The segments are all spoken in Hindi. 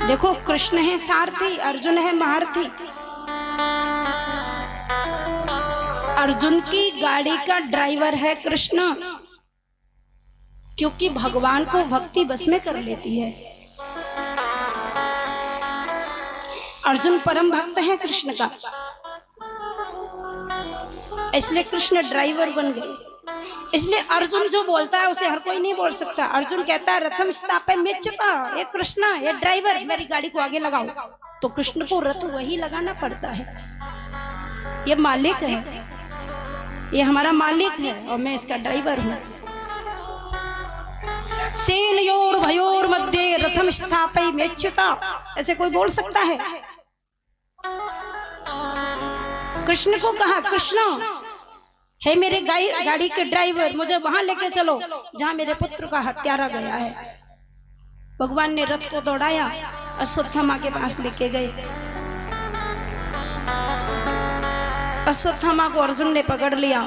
देखो, कृष्ण है सारथी, अर्जुन है महारथी। अर्जुन की गाड़ी का ड्राइवर है कृष्ण, क्योंकि भगवान को भक्ति बस में कर लेती है। अर्जुन परम भक्त है कृष्ण का, इसलिए कृष्ण ड्राइवर बन गए। इसलिए अर्जुन जो बोलता है उसे हर कोई नहीं बोल सकता। अर्जुन कहता है रथम स्थापय मेच्युता, ये कृष्ण, ये ड्राइवर, मेरी गाड़ी को आगे लगाओ। तो कृष्ण को रथ वही लगाना पड़ता है। ये मालिक है, ये हमारा मालिक है और मैं इसका ड्राइवर हूँ। सेनयोर भयोर मध्य रथम स्थापय मेच्युता, ऐसे कोई बोल सकता है? कृष्ण को कहा, कृष्ण है मेरे गाड़ी के ड्राइवर, मुझे वहां लेके चलो जहां मेरे पुत्र का हत्यारा गया है। भगवान ने रथ को दौड़ाया, अश्वत्थामा के पास लेके गए। अश्वत्थामा को अर्जुन ने पकड़ लिया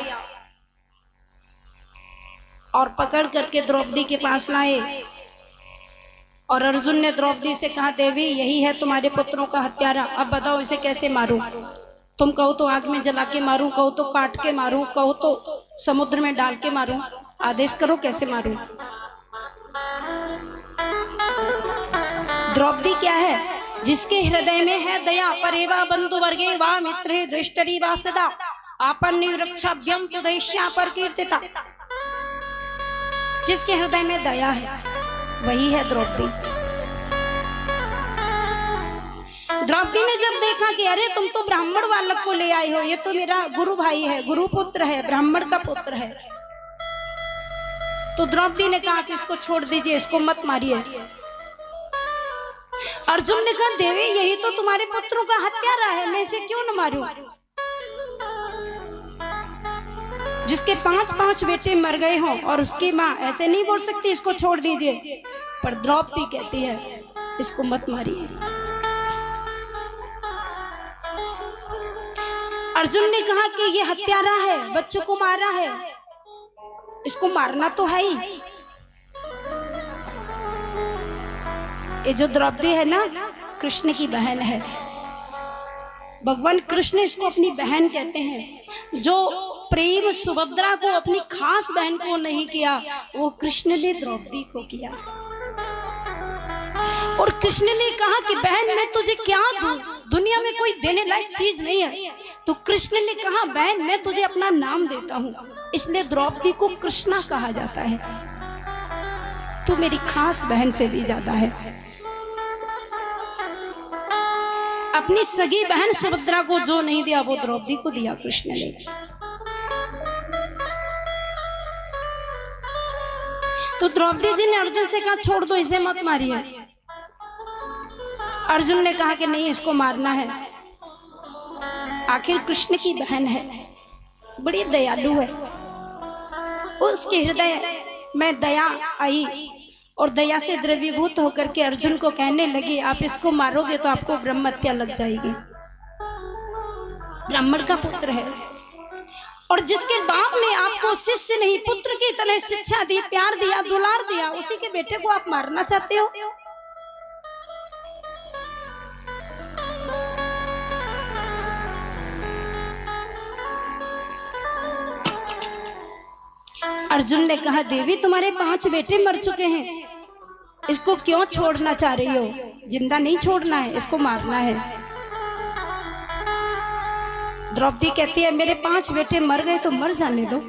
और पकड़ करके द्रौपदी के पास लाए। और अर्जुन ने द्रौपदी से कहा, देवी यही है तुम्हारे पुत्रों का हत्यारा, अब बताओ इसे कैसे मारूं? तुम कहो तो आग में जला के मारूं, कहो तो काट के मारूं, कहो तो समुद्र में डाल के मारूं, आदेश करो कैसे मारूं? द्रौपदी क्या है? जिसके हृदय में है दया, परेवा बंधु वर्गे वा मित्रे दृष्टि वा सदा आपन निरक्षाभ्यम तुदेश्या पर कीर्तिता। जिसके हृदय में दया है वही है द्रौपदी। द्रौपदी ने जब देखा कि अरे तुम तो ब्राह्मण बालक को ले आई हो, ये तो मेरा गुरु भाई है, गुरु पुत्र है, ब्राह्मण का पुत्र है, तो द्रौपदी ने कहा कि इसको छोड़ दीजिए, इसको मत मारिए। अर्जुन ने कहा, देवी यही तो तुम्हारे पुत्रों का हत्यारा है, मैं इसे क्यों न मारूं? जिसके 5 बेटे मर गए हों और उसकी माँ ऐसे नहीं बोल सकती इसको छोड़ दीजिए, पर द्रौपदी कहती है इसको मत मारिए। अर्जुन ने कहा कि ये हत्यारा है, बच्चों को मारा है, इसको मारना तो है ही। ये जो द्रौपदी है ना, कृष्ण की बहन है। भगवान कृष्ण इसको अपनी बहन कहते हैं। जो प्रेम सुभद्रा को अपनी खास बहन को नहीं किया, वो कृष्ण ने द्रौपदी को किया। और कृष्ण ने कहा कि बहन मैं तुझे क्या दूं, दुनिया में कोई देने लायक चीज नहीं है। तो कृष्ण ने कहा, बहन मैं तुझे अपना नाम देता हूँ, इसलिए द्रौपदी को कृष्णा कहा जाता है। तू मेरी खास बहन से भी ज्यादा है। अपनी सगी बहन सुभद्रा को जो नहीं दिया वो द्रौपदी को दिया कृष्ण ने। तो द्रौपदी जी ने अर्जुन से कहा, छोड़ दो इसे, मत मारिए। अर्जुन ने कहा कि नहीं, इसको मारना है, आखिर कृष्ण की बहन है, बड़ी दयालु है। उसके हृदय में दया आई और दया से द्रवीभूत होकर के अर्जुन को कहने लगी, आप इसको मारोगे तो आपको ब्रह्म हत्या लग जाएगी। ब्राह्मण का पुत्र है और जिसके बाप ने आपको शिष्य नहीं पुत्र की तरह शिक्षा दी, प्यार दिया, दुलार दिया, उसी के बेटे को आप मारना चाहते हो? अर्जुन ने कहा, देवी तुम्हारे 5 बेटे मर चुके हैं, इसको क्यों छोड़ना चाह रही हो? जिंदा नहीं छोड़ना है, इसको मारना है। द्रौपदी कहती है, मेरे 5 बेटे मर गए तो मर जाने दो।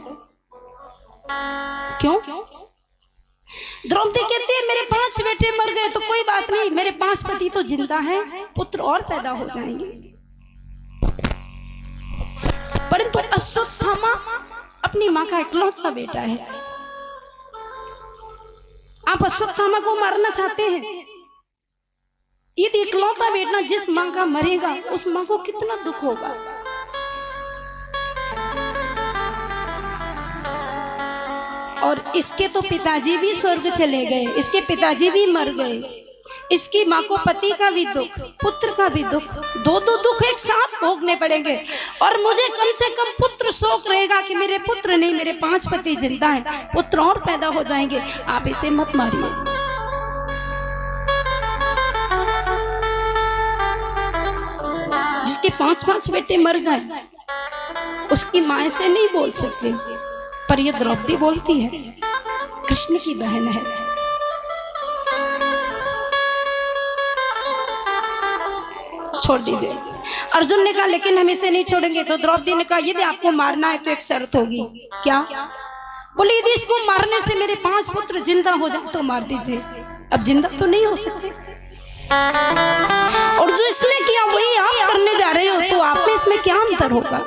क्यों? द्रौपदी कहती है, मेरे 5 बेटे मर गए तो कोई बात नहीं, मेरे 5 पति तो जिंदा हैं, पुत्र और पैदा हो जाएंगे। परंतु अश्वत्थामा अपनी माँ का इकलौता बेटा है। आप अश्वत्थामा को मारना चाहते हैं? यदि इकलौता बेटा जिस माँ का मरेगा, उस माँ को कितना दुख होगा। और इसके तो पिताजी भी स्वर्ग चले गए, इसके पिताजी भी मर गए, इसकी माँ को पति का भी दुख, पुत्र का भी दुख, दो दुख एक साथ भोगने पड़ेंगे। और मुझे कम से कम पुत्र शोक रहेगा कि मेरे पुत्र नहीं, मेरे 5 पति जिंदा हैं, पुत्र और पैदा हो जाएंगे। आप इसे मत मारिए। उसके 5-5 बेटे मर जाए, उसकी माँ से नहीं बोल सकते, पर ये द्रौपदी बोलती है, कृष्ण की बहन है। छोड़ दीजिए। अर्जुन ने कहा लेकिन हम इसे नहीं छोड़ेंगे। तो द्रौपदी ने कहा यदि आपको मारना है तो एक शर्त होगी। क्या? बोले यदि इसको मारने से मेरे 5 पुत्र जिंदा हो जाए तो मार दीजिए। अब जिंदा तो नहीं हो सकते, और जो इसने किया वही आप करने जा रहे हो, तो आप में इसमें क्या अंतर होगा?